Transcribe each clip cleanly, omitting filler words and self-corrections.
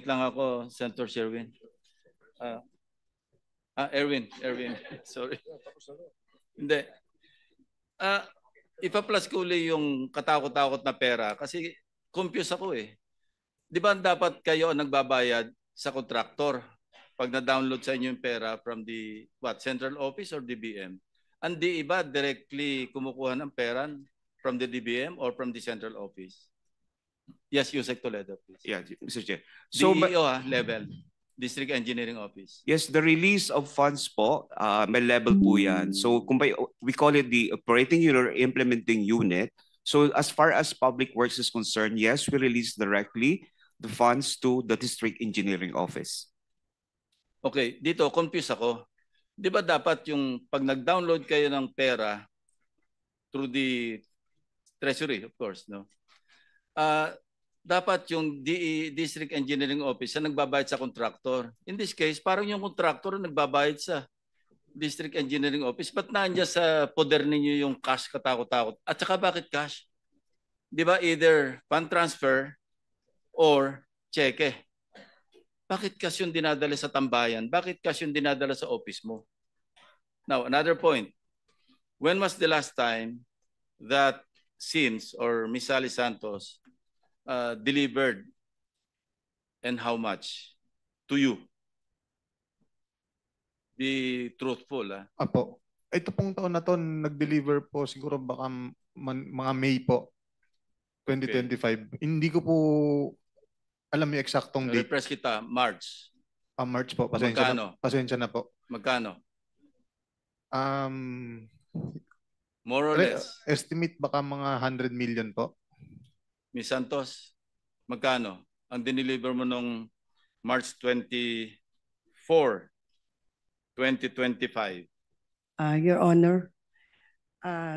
Tahimik lang ako, Senator Sherwin. Erwin. Sorry. Hindi. Ipa-plus ko uli yung katakot-takot na pera kasi confused ako eh. Di ba dapat kayo ang nagbabayad sa kontraktor pag na-download sa inyo yung pera from the central office or DBM? Ang di iba directly kumukuha ng pera from the DBM or from the central office? Yes, Yusek Toledo, please. Yeah, Mr. Chair. So, DEO level, District Engineering Office. yes, the release of funds po, may level po yan. So, we call it the operating unit or implementing unit. So, as far as public works is concerned, yes, we release directly the funds to the District Engineering Office. Okay, dito confused ako. Di ba dapat yung pag nag-download kayo ng pera through the Treasury, of course, no? Dapat yung District Engineering Office na nagbabayad sa contractor. In this case, parang yung contractor nagbabayad sa District Engineering Office. Ba't nandiyan sa poder ninyo yung cash katakot-takot? At saka bakit cash? Di ba either fund transfer or cheque? Bakit cash yung dinadala sa tambayan? Bakit cash yung dinadala sa office mo? Now, another point. When was the last time that SIMS or Miss Sally Santos delivered and how much to you? Be truthful. Apo. Ito pong taon na to, nag-deliver po siguro baka mga May po, 2025. Okay. Hindi ko po alam yung eksaktong date. Repress kita, March. March po. Pasensya na po. Magkano? More or less. Estimate baka mga 100 million po. Ms. Santos, magkano ang dineliver mo nung March 24, 2025? Your Honor,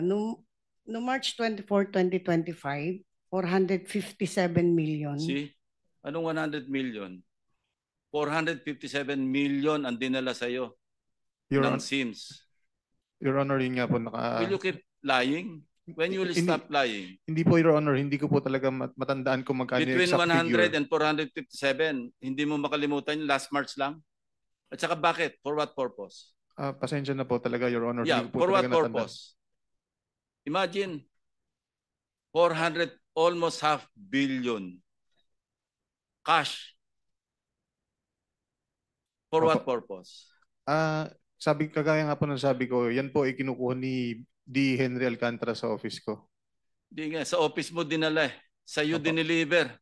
no March 24, 2025, 457 million. See? Anong 100 million? 457 million ang dinala sa'yo ng SIMS. Your Honor, yun nga po naka... Will you keep lying? When you will stop lying? Hindi po, Your Honor. Hindi ko po talaga matandaan kung magkano yung exact figure. Between 100 and 457, hindi mo makalimutan yung last March lang? At saka bakit? For what purpose? Pasensya na po talaga, Your Honor. Yeah, for what purpose? Imagine, 400, almost half billion cash. For what purpose? Kagaya nga po ng sabi ko, yan po ay kinukuha ni D. Henry Alcantara sa office ko. Di nga, sa office mo dinala eh. Sa iyo dineliver.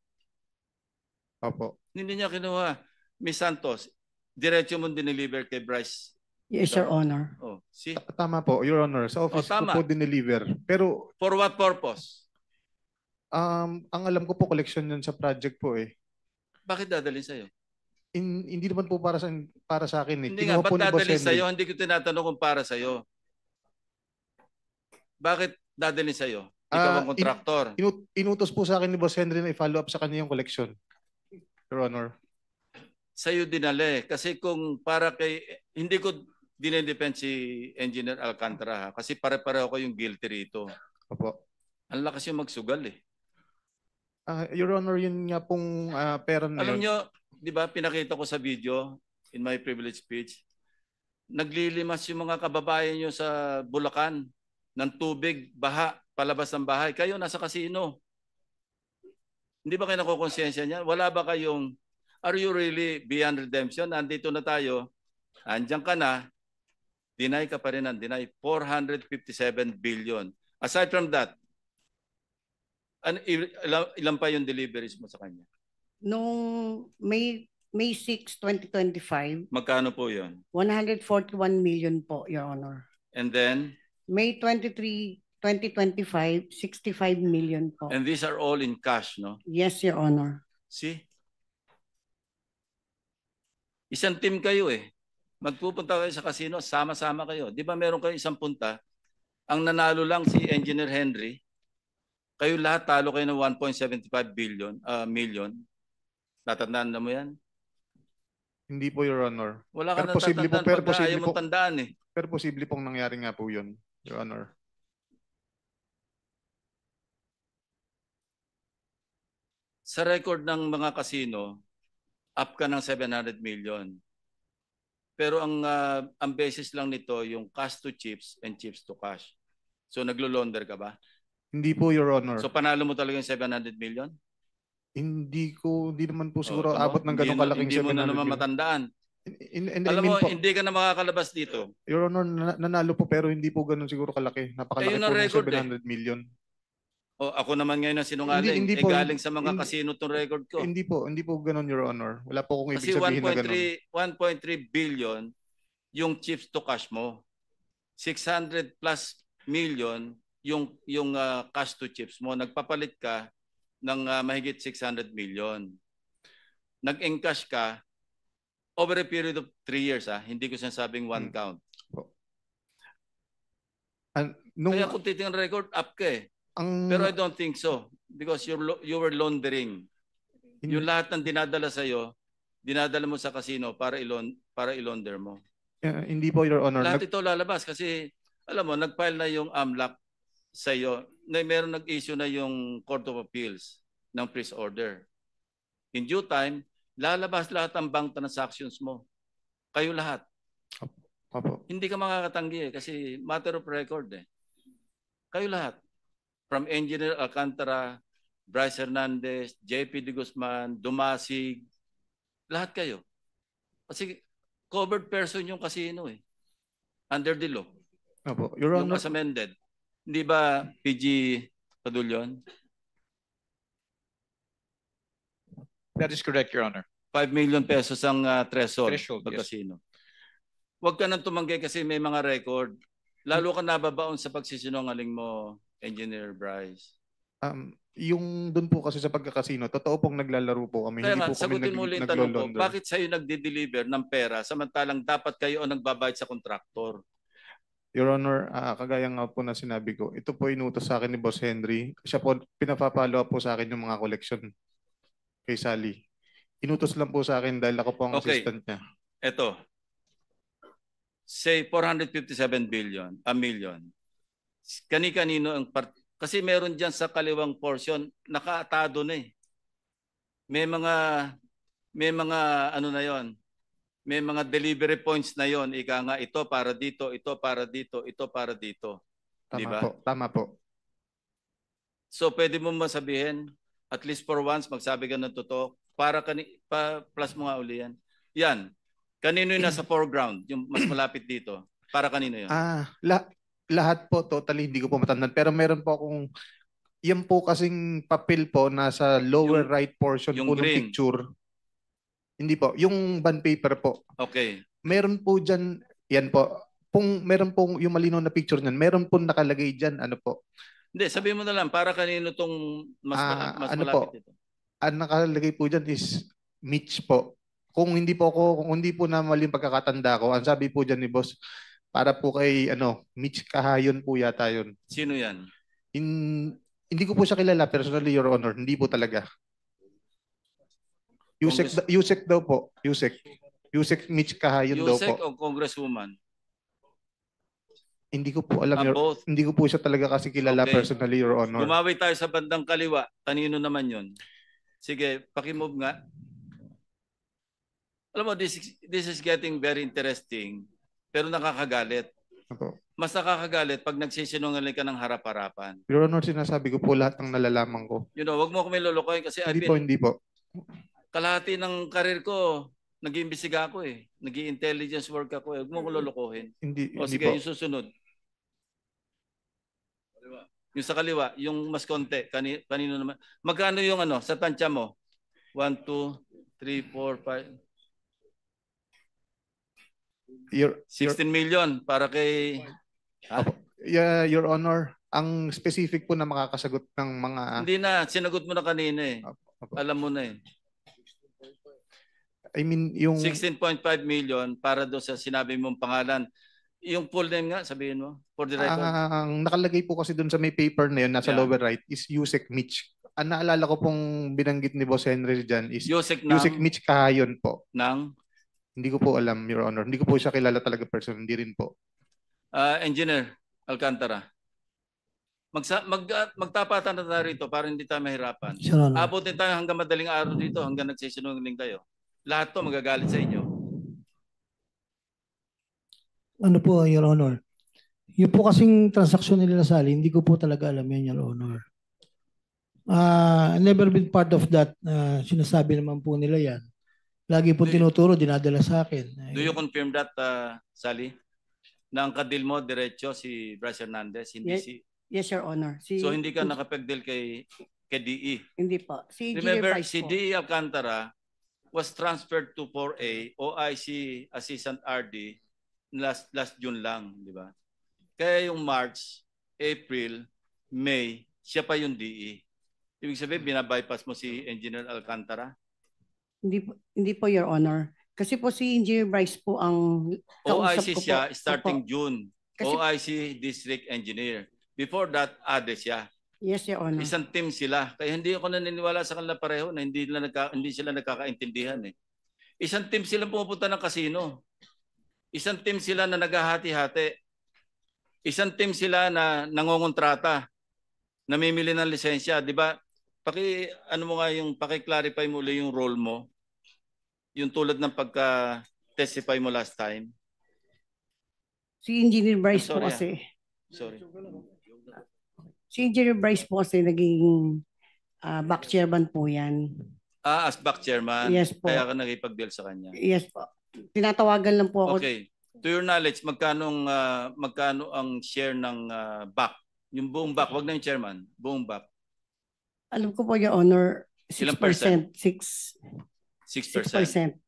Opo. Hindi niya kinuha. Ms. Santos, diretso mo dineliver kay Bryce. Yes, Your Honor. Oh, see? Tama po, Your Honor. Sa office ko po dineliver. Pero... For what purpose? Ang alam ko po, collection yun sa project po eh. Bakit dadalhin sa'yo? Hindi naman po para sa akin eh. Hindi nga, ba't dadalhin sa'yo? Hindi ko tinatanong kung para sa'yo. Bakit dadalhin sa'yo? Ikaw ang kontraktor. Inutos po sa akin ni Boss Henry na i-follow up sa kanya yung collection. Your Honor. Sa'yo dinali. Kasi kung para kay... Hindi ko dinedepend si Engineer Alcantara ha? Kasi pare-pareho ko yung guilty rito. Opo. Ang lakas yung magsugal eh. Your Honor, yun nga pong pera na Alam nyo, di ba pinakita ko sa video in my privilege speech, naglilimas yung mga kababayan nyo sa Bulacan ng tubig, baha, palabas ng bahay. Kayo nasa kasino. Hindi ba kayo nakukonsensya niyan? Wala ba kayong, are you really beyond redemption? Nandito na tayo, andyan ka na, deny ka pa rin ng deny. 457 billion. Aside from that, ilan pa yung deliveries mo sa kanya? Noong May 6, 2025. Magkano po yun? 141 million po, Your Honor. And then? May 23, 2025, 65 million po. And these are all in cash, no? Yes, Your Honor. See? Isang team kayo eh. Magpupunta kayo sa casino, sama-sama kayo. Di ba meron kayo isang punta? Ang nanalo lang si Engineer Henry. Kayo lahat talo kayo ng 1.75 million. Tatandaan na mo yan? Hindi po, Your Honor. Wala ka na tatandaan pagka ayaw mong tandaan eh. Pero posible pong nangyari nga po yun, Your Honor. Sa record ng mga kasino, up ka ng 700 million. Pero ang basis lang nito yung cash to chips and chips to cash. So naglo-launder ka ba? Hindi po, Your Honor. So panalo mo talaga yung 700 million? Hindi naman po Oh, siguro tamo, abot ng ganong kalaking hindi mo na 700 naman million. matandaan. I Alam mean mo, po, hindi ka na makakalabas dito. Your Honor, nanalo po pero hindi po ganun siguro kalaki. Napakalaki Yun po ang ng record, 700 million. O ako naman ngayon ang sinungaling. Hindi po, galing sa mga hindi- kasino tong record ko. Hindi po ganun, Your Honor. Wala po akong ibig Kasi sabihin na ganun. 1.3 billion yung chips to cash mo. 600 plus million yung cash to chips mo. Nagpapalit ka ng mahigit 600 million. Nag-encash ka over a period of 3 years. Hindi ko sinasabing one count. Kaya kung titingnan record, up ka eh. Pero I don't think so. Because you were laundering. Yung lahat ng dinadala sa'yo, dinadala mo sa casino para i-launder mo. Hindi po, Your Honor. Lahat ito lalabas kasi, alam mo, nag-file na yung AMLAC sa'yo. Meron nag-issue na yung Court of Appeals ng freeze order. In due time, lalabas lahat ang bank transactions mo. Kayo lahat. Opo. Hindi ka makakatanggi kasi matter of record eh. Kayo lahat. From Engineer Alcantara, Bryce Hernandez, JP De Guzman, Dumasig, lahat kayo. Kasi covered person yung casino eh. Under the law. Opo. Your Yung Honor. as amended. Hindi ba PG Padulyon? That is correct, Your Honor. 5 million pesos ang threshold pag Yes. casino. Huwag ka nang tumanggi kasi may mga record. Lalo ka nababaon sa pagsisinungaling mo, Engineer Bryce. Yung doon po kasi sa pagkakasino, totoo pong naglalaro po kami. Kaya Hindi nga, po kami sagutin mo ulit yung tanong ko, naglo-launder. bakit sa'yo nagde-deliver ng pera samantalang dapat kayo ang nagbabayad sa kontraktor? Your Honor, kagaya nga po na sinabi ko, ito po inutos sa akin ni Boss Henry. Siya po, pinapapalo po sa akin yung mga collection kay Sally. Inutos lang po sa akin dahil ako po ang Okay. assistant niya. Ito, say 457 million. Kani-kanino ang kasi meron diyan sa kaliwang portion nakaatado na eh. May mga ano na 'yon. May mga delivery points na 'yon. Ika nga ito para dito, ito para dito, ito para dito. Di ba? Tama po. So pwede mo masabihin at least for once magsabi ka ng totoo para plus mo nga uli yan. Yan. Kanino yung nasa foreground, yung mas malapit dito? Para kanino yun? Lahat po, totally hindi ko po matandaan. Pero meron po akong, yan po kasing papel po nasa lower right portion yung po ng green. picture. Hindi po, yung bond paper po. Okay. Meron po dyan, yan po. Meron pong yung malinaw na picture niyan, meron po nakalagay dyan, ano po. Hindi, sabihin mo na lang, para kanino tong mas ano malapit po? dito? Ang nakalagay po dyan is Mitch po. Kung hindi po na mali yung pagkakatanda ko, ang sabi po dyan ni boss, para po kay Mitch Kahayon po yata yun. Sino yan? Hindi ko po siya kilala personally, Your Honor. Hindi po talaga. Yusek daw po. Yusek Mitch Kahayon daw Yusek po. o Congresswoman? Hindi ko po alam. Both. Hindi ko po siya talaga kasi kilala Okay. personally, Your Honor. Gumawi tayo sa bandang kaliwa. Kanino naman yun? Sige, pakimove nga. Alam mo, this is getting very interesting, pero nakakagalit. Opo. Mas nakakagalit pag nagsisinungaling ka ng harap-harapan. Your Honor, sinasabi ko po lahat ng nalalaman ko. You know, wag mo kami lulukoyin kasi Hindi po. kalahati ng karir ko, nag-iimbestiga ako eh. Nag-i-intelligence work ako eh. Wag mo ko lulukohin. Hindi Sige, po. yung susunod. Yung sa kaliwa, yung mas konti, kanino naman. Magkano yung sa tansya mo? 1, 2, 3, 4, 5. 16 million para kay... Your Honor, ang specific po na makakasagot ng mga... Hindi na, sinagot mo na kanina eh. Opo. Alam mo na eh. I mean, yung... 16.5 million para doon sa sinabi mong pangalan. Yung full name nga, sabihin mo, for the record. Ang nakalagay po kasi doon sa may paper na yun, nasa lower right, is Yusek Mitch. Ang naalala ko pong binanggit ni Boss Henry dyan is Yusek Mitch Kahayon po. ng Hindi ko po alam, Your Honor. Hindi ko po siya kilala talaga person. Hindi rin po. Engineer Alcantara. Magtapatan na tayo rito para hindi tayo mahirapan. Your Honor. Abutin tayo hanggang madaling araw dito, hanggang nagsisinungaling kayo. Lahat to magagalit sa inyo. Ano po, Your Honor? Yung po kasing transaksyon nila Sally, hindi ko po talaga alam yan, Your Honor. Never been part of that. Sinasabi naman po nila yan. Lagi po tinuturo, dinadala sa akin. Do you confirm that, Sally? Na ang kadil mo, diretso si Bryce Hernandez, hindi Yes. si... Yes, Your Honor. So hindi ka nakapagdil kay DE. Hindi po. Si Engineer Remember, Bryce si po. DE Alcantara was transferred to 4A, OIC Assistant RD last June lang, di ba? Kaya yung March, April, May, siya pa yung DE. Ibig sabihin, binabypass mo si Engineer Alcantara? Hindi po, Your Honor. Kasi po si Engineer Bryce po ang kausap OIC ko siya po. starting Opo. June. Kasi- OIC District Engineer. Before that, ADE siya. Yes, Your Honor. Isang team sila. Kaya hindi ako naniniwala sa kanila pareho na hindi sila nagkakaintindihan eh. Isang team sila pumupunta ng kasino. Isang team sila na naghahati-hati. Isang team sila na nangongontrata. Namimili ng lisensya, 'di ba? Paki-clarify mo ulit yung role mo. Yung tulad ng pagka-testify mo last time. Si Engineer Bryce I'm sorry, po kasi. Sorry. Si Engineer Bryce po kasi naging back chairman po yan. As back chairman. Yes po. Kaya ka nakipag-deal sa kanya. Yes po. Tinatawagan lang po ako. Okay. To your knowledge, magkano ang share ng back? Yung buong back, wag na yung chairman. Buong back. Alam ko po, Your Honor, 6%. Ilang percent? 6%.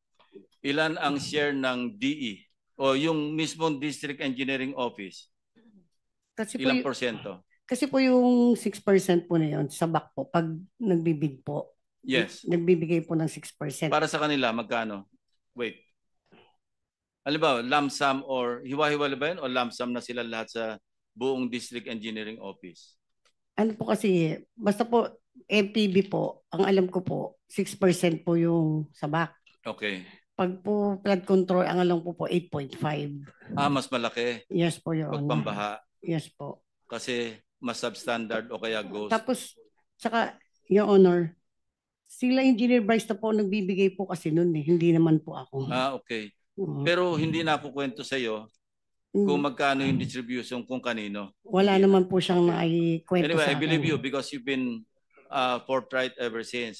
Ilan ang share ng DE? O yung mismong District Engineering Office? Kasi po, Ilang porsyento? kasi po yung 6% po na yun sa back po, pag nagbibid po, Yes. nagbibigay po ng 6%. Para sa kanila, magkano? Wait. Alam ba, lump sum or hiwa-hiwala ba yun o lump sum na sila lahat sa buong District Engineering Office? Ano po kasi, basta po, MPB po, ang alam ko po, 6% po yung sa back. Okay. Pag po flood control, ang alam ko po, 8.5. Mas malaki. Yes po, Your Pag Honor. pambaha. Yes po. Kasi mas substandard o kaya ghost. Tapos, saka, Your Honor, sila Engineer Bryce na po nagbibigay po kasi nun eh, hindi naman po ako. Okay. Oo. Pero hindi na ako kwento sa iyo kung magkano yung distribution kung kanino. Wala naman po siyang naikwento Anyway, sa I believe akin. you because you've been forthright ever since,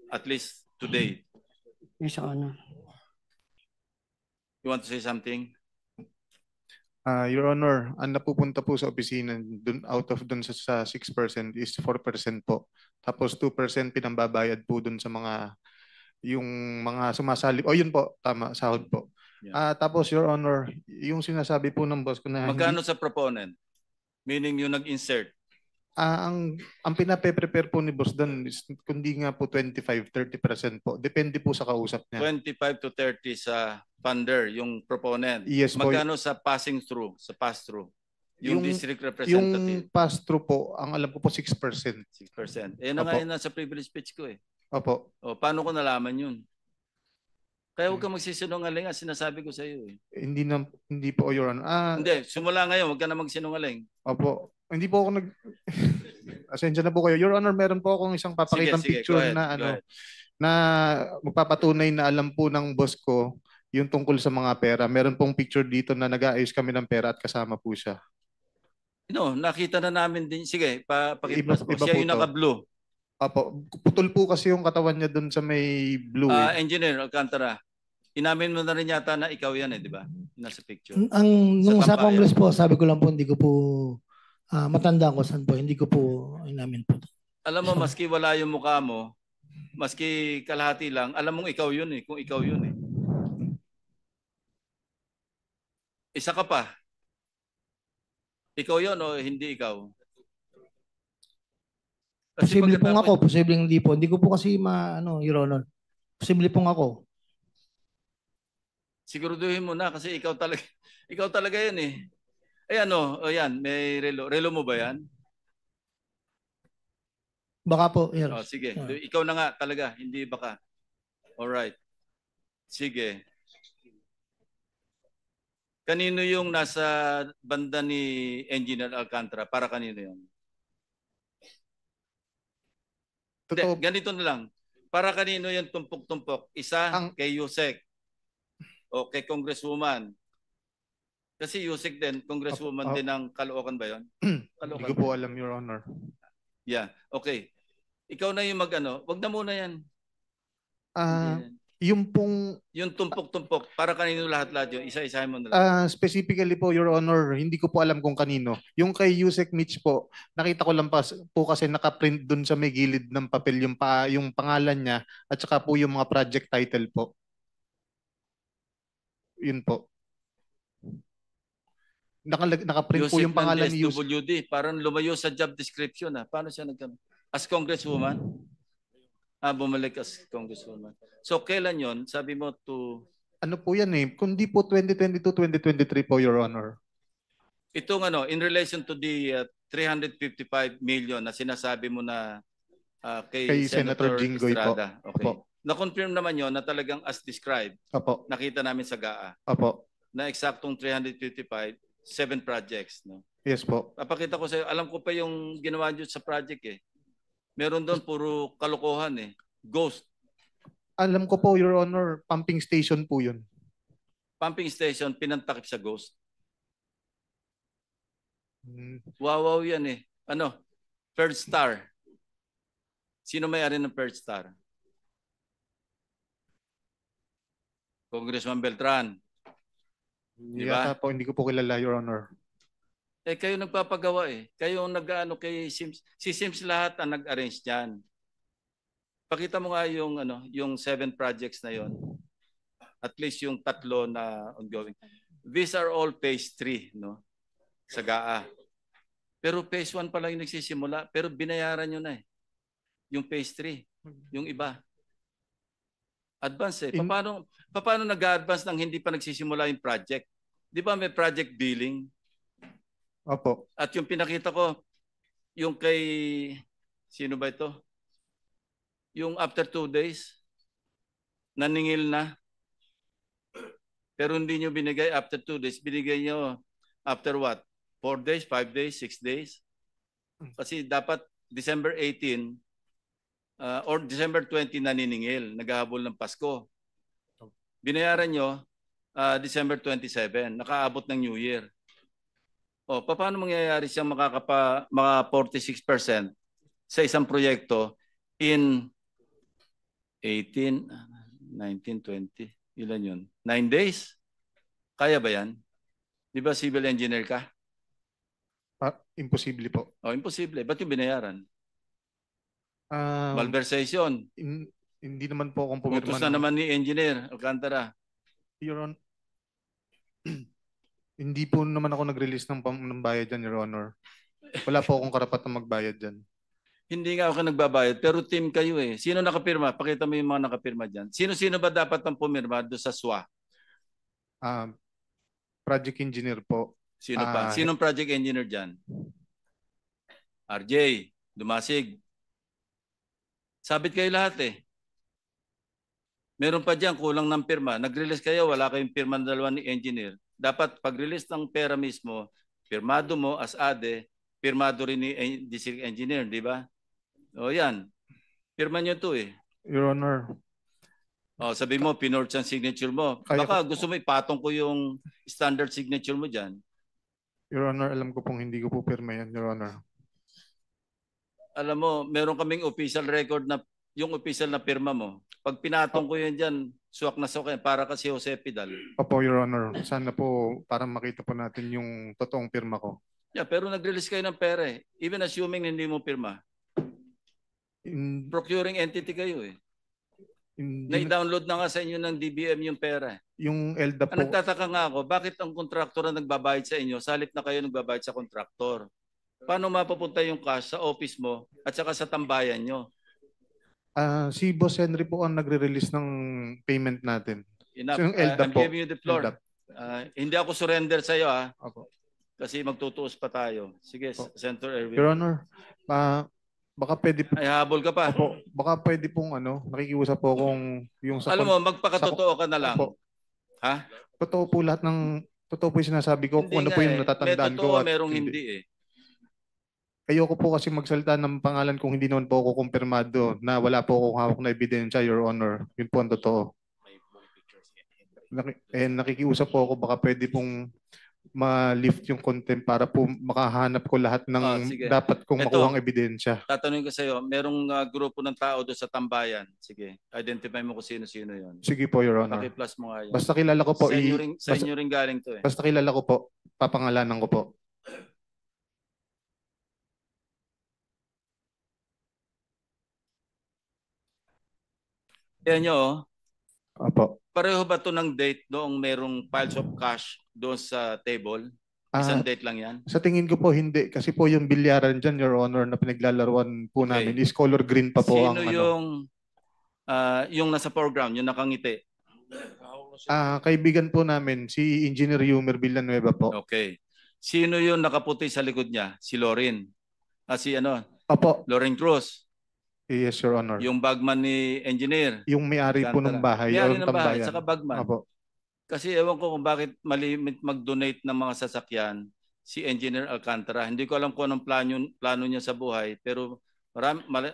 at least today. Yes, Your Honor. You want to say something? Your Honor, ang napupunta po sa opisina dun, out of dun sa 6% is 4% po. Tapos 2% pinambabayad po dun sa yung mga sumasali. O yun po, tama, sahod po. Yeah. Tapos Your Honor, yung sinasabi po ng boss ko na Magkano sa proponent? Meaning yung nag-insert. ang pinape-prepare po ni boss doon is kundi nga po 25-30% po. Depende po sa kausap niya. 25 to 30 sa funder, yung proponent. Yes po. Magkano sa passing through, sa pass-through? Yung district Yung representative? pass-through po, ang alam ko po 6%. 6%. Eh, na nga Opo. yun nasa privilege speech ko eh. Opo. O, paano ko nalaman yun? Kaya huwag ka magsisinungaling, sinasabi ko sa iyo eh. Hindi po, Your Honor. Hindi, simula ngayon, huwag ka na magsinungaling. Opo. Hindi po ako Asensya na po kayo. Your Honor, meron po akong isang papakitang Sige, picture go ahead, na go ahead. na magpapatunay na alam po ng boss ko yung tungkol sa mga pera. Meron pong picture dito na nag-aayos kami ng pera at kasama po siya. No, nakita na namin din. Sige, pakiplas mo. Iba Siya po yung to. naka-blue. Opo. Putol po kasi yung katawan niya doon sa may blue. Engineer Alcantara, inamin mo na rin yata na ikaw yan eh, di ba? Nasa picture. Nung sa Tambayan. Congress po, sabi ko lang po, hindi ko po matandaan ko saan po. Hindi ko po inamin po. Alam mo, maski wala yung mukha mo, maski kalahati lang, alam mong ikaw yun eh, kung ikaw yun eh. Isa ka pa. Ikaw yun o hindi ikaw? Kasi Posible pong pagkatapos- ako, posible hindi po. Hindi ko po kasi Your Honor. Posible pong ako. Siguraduhin mo na kasi ikaw talaga yan eh. Ayan ayan, may relo. Relo mo ba yan? Baka po, Your Oh, sige. Yeah. Ikaw na nga talaga, hindi baka. Alright. Sige. Kanino yung nasa banda ni Engineer Alcantara? Para kanino yun? Totoo. Ganito na lang. Para kanino yung tumpok-tumpok? Isa kay Yusek o kay Congresswoman? Kasi Yusek din, Congresswoman din ng Caloocan ba yun? Hindi ko po alam, Your Honor. Yeah, okay. Ikaw na yung mag-ano. Wag na muna yan. Ah, Hindi. yung pong Yung tumpok-tumpok, para kanino lahat-lahat yun? Isa-isahin mo na lang. specifically po, Your Honor, hindi ko po alam kung kanino. Yung kay Yusek Mitch po, nakita ko lang po kasi nakaprint dun sa may gilid ng papel yung pangalan niya at saka po yung mga project title po. Yun po. Nakaprint po Yusek yung pangalan ng ni Yusek. SWD, parang lumayo sa job description. Paano siya nagkaroon? As Congresswoman? Bumalik as Congresswoman. So kailan yon? Sabi mo to... Ano po yan eh? Kundi po 2022-2023 po, Your Honor. Itong ano, in relation to the 355 million na sinasabi mo na kay Senator Jinggoy po. Estrada. Okay. Opo. Na-confirm naman yon na talagang as described. Opo. Nakita namin sa GAA. Opo. Na eksaktong 355, 7 projects. No? Yes po. Papakita ko sa'yo. Alam ko pa yung ginawa nyo sa project eh. Meron doon puro kalokohan eh. Ghost. Alam ko po, Your Honor, pumping station po yun. Pumping station, pinantakip sa ghost. Hmm. Wow yan eh. Ano? Third Star. Sino may-ari ng Third Star? Congressman Beltran. Di ba? Yata po, hindi ko po kilala, Your Honor. Eh kayo nagpapagawa eh. Kayo ang nag-ano kay Sims. Si Sims lahat ang nag-arrange diyan. Pakita mo nga yung ano, yung 7 projects na yon. At least yung 3 na ongoing. These are all phase 3, no? Sa GAA. Pero phase 1 pa lang yung nagsisimula, pero binayaran nyo na eh. Yung phase 3, yung iba. Advance eh. Paano nag-advance nang hindi pa nagsisimula yung project? Di ba may project billing? Opo. At yung pinakita ko, yung kay, sino ba ito? Yung after 2 days, naningil na. Pero hindi nyo binigay after 2 days. Binigay nyo after what? 4 days, 5 days, 6 days? Kasi dapat December 18 or December 20 naniningil, naghahabol ng Pasko. Binayaran nyo December 27, nakaabot ng New Year. O, paano mangyayari siyang maka 46% sa isang proyekto in 18, 19, 20, ilan yun? 9 days? Kaya ba yan? Di ba civil engineer ka? Imposible po. O, imposible. Ba't yung binayaran? Ah, Malversation. hindi naman po akong pumirma. Utos na naman ni engineer Alcantara. Your Honor, hindi po naman ako nag-release ng bayad dyan, Your Honor. Wala po akong karapatang magbayad dyan. Hindi nga ako nagbabayad, pero team kayo eh. Sino nakapirma? Pakita mo yung mga nakapirma dyan. Sino-sino ba dapat ang pumirma doon sa SWA? Project engineer po. Sino pa? Sinong project engineer dyan? RJ, Dumasig. Sabit kayo lahat eh. Meron pa dyan, kulang ng pirma. Nag-release kayo, wala kayong pirma ng dalawa ni engineer. Dapat pag-release ng pera mismo, pirmado mo as ADE, pirmado rin ni district engineer, di ba? O yan. Pirma nyo to eh. Your Honor. O sabi mo, pinorge ang signature mo. Baka gusto mo ipatong ko yung standard signature mo dyan. Your Honor, alam ko pong hindi ko po pirma yan, Your Honor. Alam mo, meron kaming official record na yung official na pirma mo. Pag pinatong ko yun dyan, suwak na suwak yan, para kasi Jose Pidal. Opo, Your Honor. Sana po para makita po natin yung totoong pirma ko. Yeah, pero nag-release kayo ng pera eh. Even assuming hindi mo pirma. Procuring entity kayo eh. Na-download na nga sa inyo ng DBM yung pera. Yung ELDA po. Nagtataka nga ako, bakit ang kontraktor na nagbabayad sa inyo, sa halip na kayo nagbabayad sa kontraktor? Paano mapapunta yung cash sa office mo at saka sa tambayan nyo? Si Boss Henry po ang nagre-release ng payment natin. Enough. So yung ELDA I'm po. giving you the floor. Hindi ako surrender sa iyo Opo. kasi magtutuos pa tayo. Sige, Senator Erwin. Your Honor, baka pwede po. Ay, habol ka pa. Opo, baka pwede pong nakikiusap po kung yung sa... Alam mo, magpakatotoo ka na lang. Opo. Ha? Totoo po yung sinasabi ko, kung ano po yung natatandaan ko. May totoo, merong hindi eh. Ayoko po kasi magsalita ng pangalan kung hindi naman po ako kumpirmado na wala po akong hawak na ebidensya, Your Honor. Yun po ang totoo. Nakikiusap po ako, baka pwede pong ma-lift yung contempt para po makahanap ko lahat ng sige. dapat kong Ito. makuhang ebidensya. Tatanungin ko sa iyo, merong grupo ng tao doon sa tambayan. Sige, identify mo kung sino-sino 'yon. Sige po, Your Honor. Paki-plus mo nga 'yan. Basta kilala ko po. Sa inyo ring galing 'to eh. Basta kilala ko po. Papangalanan ko po. Yan nyo, Opo. pareho ba to ng date noong merong piles of cash doon sa table? Isang date lang yan? Sa tingin ko po hindi. Kasi po yung bilyaran dyan, Your Honor, na pinaglalaruan po Okay. namin is color green pa po Sino ang yung nasa foreground, yung nakangiti? kaibigan po namin, si Engineer Yumer Villanueva po. Okay. Sino yung nakaputi sa likod niya? Si Lorin. Si Opo. Lorin Cruz. Yes, Your Honor. Yung bagman ni engineer. Yung may-ari po ng bahay. May-ari o ng bahay, tambayan. saka bagman. Opo. Kasi ewan ko kung bakit malimit mag-donate ng mga sasakyan si Engineer Alcantara. Hindi ko alam kung anong plano niya sa buhay, pero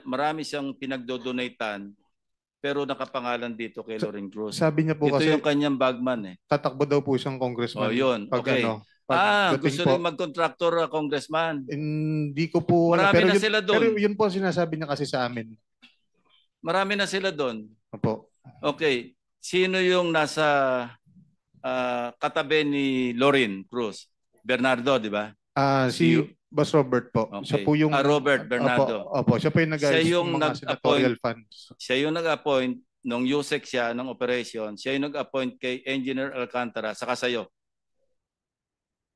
marami siyang pinagdo-donatean, pero nakapangalan dito kay Lorin Cruz. Sabi niya po Ito kasi yung kanyang bagman eh. tatakbo daw po siyang congressman. Oh, yun. Pag Okay. pagdating Gusto po. rin mag-contractor congressman. Hindi ko po alam. Marami Pero na yun, sila doon. pero yun po ang sinasabi niya kasi sa amin. Marami na sila doon. Opo. Okay. Sino yung nasa katabi ni Lorin Cruz? Bernardo, di ba? Si Boss Robert po. Okay. Siya po yung Robert Bernardo. Opo, siya po yung Siya nag-ayos yung ng mga senatorial funds. Siya yung nag-appoint nung USEC siya ng operation. Siya yung nag-appoint kay Engineer Alcantara saka sa'yo.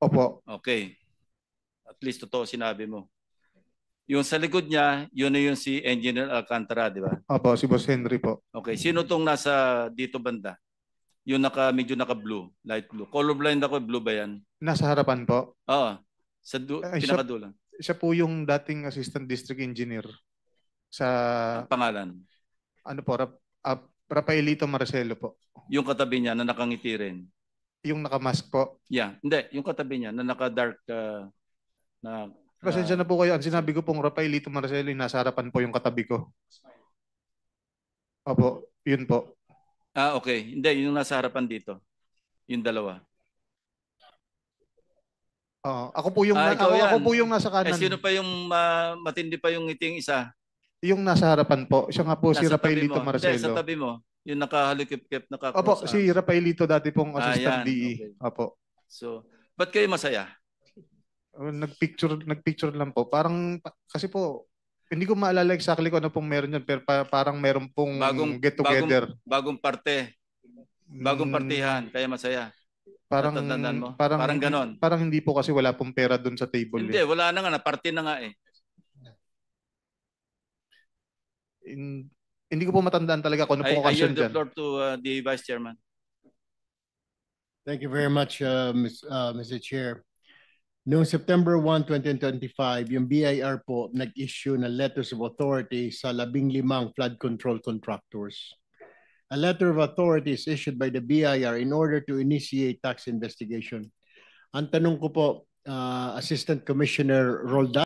Opo. Okay. At least totoo sinabi mo. Yung sa likod niya, yun na yung si Engineer Alcantara, di ba? Opo, si Boss Henry po. Okay. Sino tong nasa dito banda? Yung medyo naka-blue, light blue. Colorblind ako, blue ba yan? Nasa harapan po. Oo. Sa siya- pinakadulo. Siya po yung dating assistant district engineer sa Ang pangalan. Rafaelito Marcelo po. Yung katabi niya na nakangiti rin. Yung nakamask po. Yeah. Hindi. Yung katabi niya na naka-dark na... Pasensya na po kayo. Ang sinabi ko pong Rafaelito Marcelo, yung nasa harapan po yung katabi ko. Opo, yun po. Okay. Hindi. Yung nasa harapan dito. Yung dalawa. Ako po yung ikaw yan. ako po yung nasa kanan. Sino pa yung matindi pa yung ngiting isa? Yung nasa harapan po. Siya nga po si Nasa tabi Rafaelito mo. Marcelo. Hindi, sa tabi mo. Yung nakahalikip-kip, naka-cross Opo, si Rafaelito dati pong assistant yan. DE. Okay. Opo. So, ba't kayo masaya? Nagpicture lang po. Parang kasi po hindi ko maalala exactly kung ano pong meron yan, pero parang meron pong get together. Bagong parte. Bagong partihan, kaya masaya. Parang Natatandaan mo? parang Parang ganon. Parang hindi po kasi wala pong pera doon sa table. Hindi, wala na nga, na-party na nga eh. Hindi ko po matandaan talaga kung ano po I occasion yield the dyan. floor to the Vice Chairman. Thank you very much, Mr. Chair. Noong September 1, 2025, yung BIR po nag-issue ng letters of authority sa 15 flood control contractors. A letter of authority is issued by the BIR in order to initiate tax investigation. Ang tanong ko po, Assistant Commissioner Roldan,